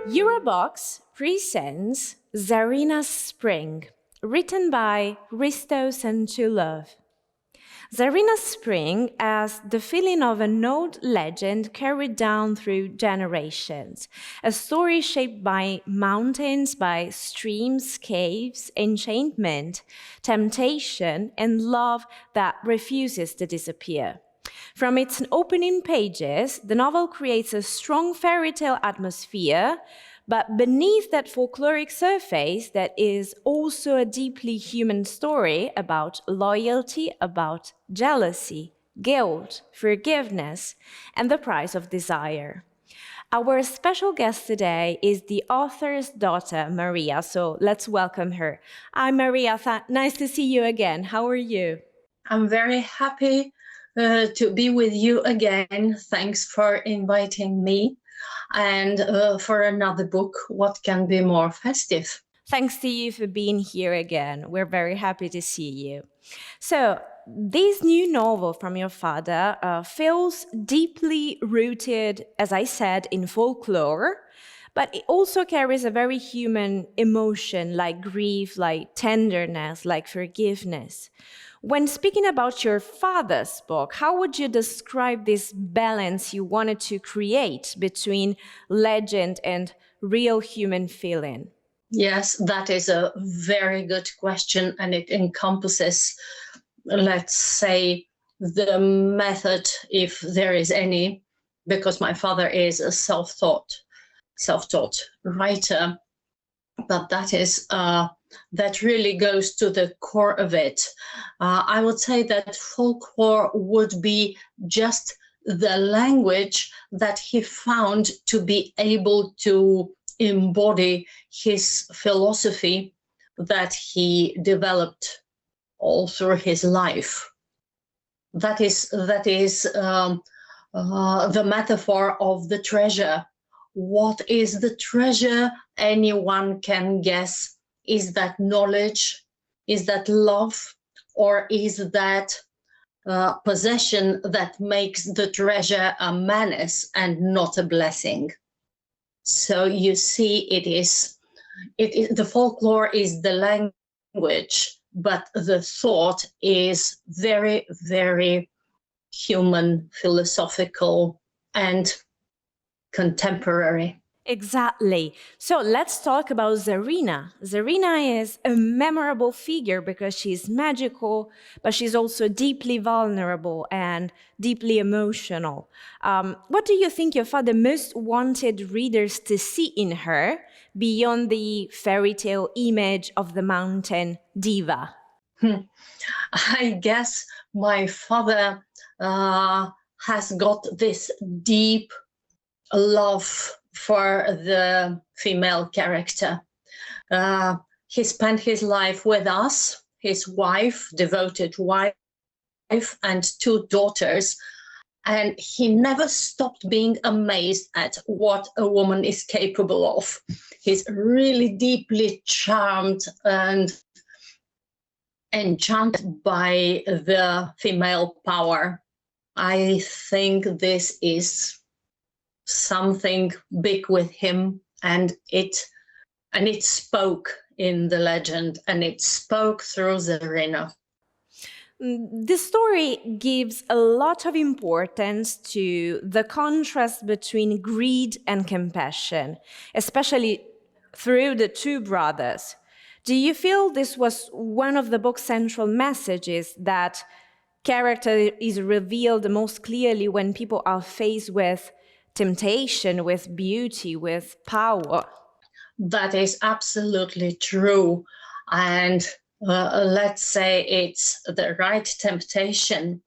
Eurobox presents ZARINA'S Spring, written by Hristo Santulov. ZARINA'S Spring as the feeling of an old legend carried down through generations, a story shaped by mountains, by streams, caves, enchantment, temptation, and love that refuses to disappear. From its opening pages, the novel creates a strong fairy tale atmosphere, but beneath that folkloric surface, that is also a deeply human story about loyalty, about jealousy, guilt, forgiveness, and the price of desire. Our special guest today is the author's daughter, Maria, so let's welcome her. Hi, Maria. Nice to see you again. How are you? I'm very happy to be with you again. Thanks for inviting me. And for another book, what can be more festive? Thanks to you for being here again. We're very happy to see you. So, this new novel from your father feels deeply rooted, as I said, in folklore, but it also carries a very human emotion like grief, like tenderness, like forgiveness. When speaking about your father's book, how would you describe this balance you wanted to create between legend and real human feeling? Yes, that is a very good question, and it encompasses, let's say, the method, if there is any, because my father is a self-taught writer, but that really goes to the core of it. I would say that folklore would be just the language that he found to be able to embody his philosophy that he developed all through his life. That is the metaphor of the treasure. What is the treasure? Anyone can guess. Is that knowledge? Is that love? Or is that possession that makes the treasure a menace and not a blessing? So you see, the folklore is the language, but the thought is very, very human, philosophical, and contemporary. Exactly. So let's talk about Zarina. Zarina is a memorable figure because she's magical, but she's also deeply vulnerable and deeply emotional. What do you think your father most wanted readers to see in her beyond the fairy tale image of the mountain diva? I guess my father has got this deep love for the female character. He spent his life with us, his wife, devoted wife, and two daughters, and he never stopped being amazed at what a woman is capable of. He's really deeply charmed and enchanted by the female power. I think this is something big with him, and it spoke in the legend, and it spoke through Zarina. The story gives a lot of importance to the contrast between greed and compassion, especially through the two brothers. Do you feel this was one of the book's central messages, that character is revealed most clearly when people are faced with temptation, with beauty, with power? That is absolutely true. And let's say it's the right temptation.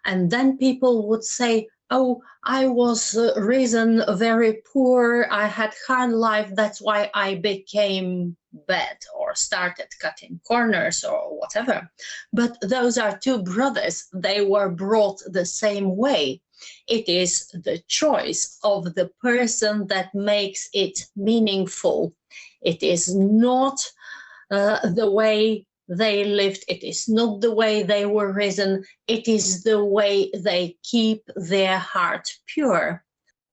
And then people would say, oh, I was risen very poor, I had hard life, that's why I became bad or started cutting corners or whatever. But those are two brothers. They were brought the same way. It is the choice of the person that makes it meaningful. It is not the way they lived. It is not the way they were risen. It is the way they keep their heart pure.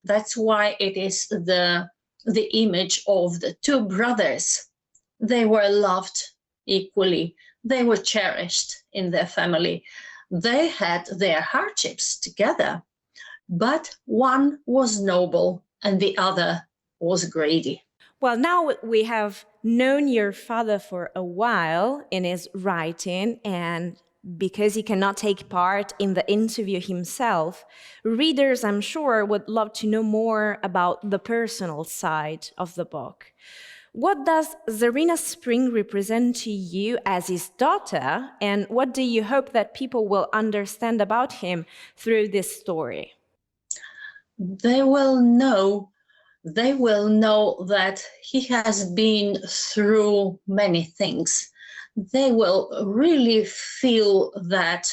That's why it is the the image of the two brothers. They were loved equally. They were cherished in their family. They had their hardships together, but one was noble and the other was greedy. Well, now we have known your father for a while in his writing, and because he cannot take part in the interview himself, readers, I'm sure, would love to know more about the personal side of the book. What does Zarina Spring represent to you as his daughter, and what do you hope that people will understand about him through this story? They will know that he has been through many things. They will really feel that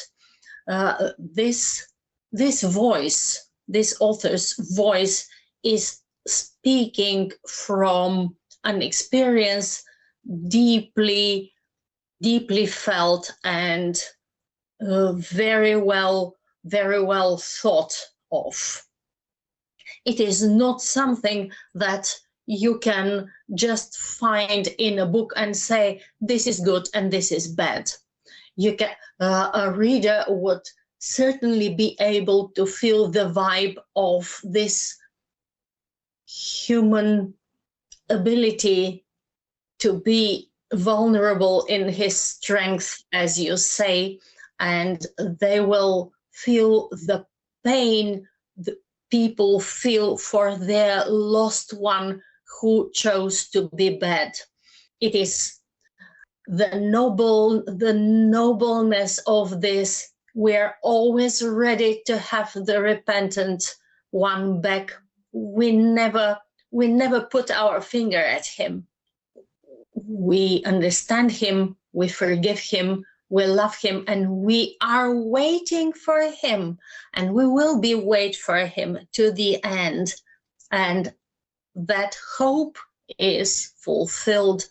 this voice, this author's voice, is speaking from an experience deeply felt and very well thought of. It is not something that you can just find in a book and say, this is good and this is bad. A reader would certainly be able to feel the vibe of this human ability to be vulnerable in his strength, as you say, and they will feel the pain the people feel for their lost one who chose to be bad. It is the nobleness of this. We're always ready to have the repentant one back. We never put our finger at him. We understand him, we forgive him, we love him, and we are waiting for him, and we will be wait for him to the end. And that hope is fulfilled.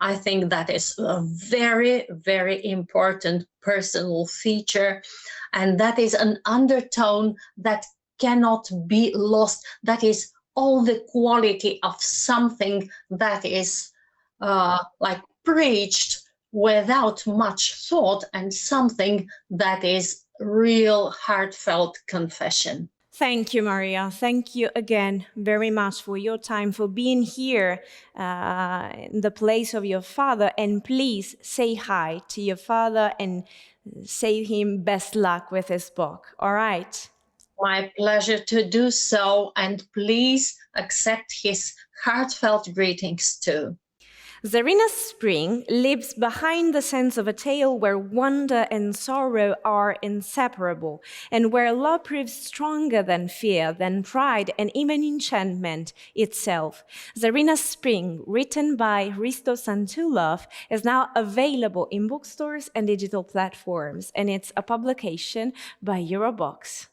I think that is a very, very important personal feature, and that is an undertone that cannot be lost. That is all the quality of something that is like preached without much thought, and something that is real heartfelt confession. Thank you, Maria. Thank you again very much for your time, for being here in the place of your father. And please say hi to your father and say him best luck with his book. All right. My pleasure to do so, and please accept his heartfelt greetings too. Zarina's Spring lives behind the sense of a tale where wonder and sorrow are inseparable, and where love proves stronger than fear, than pride, and even enchantment itself. Zarina's Spring, written by Hristo Santulov, is now available in bookstores and digital platforms, and it's a publication by Eurobox.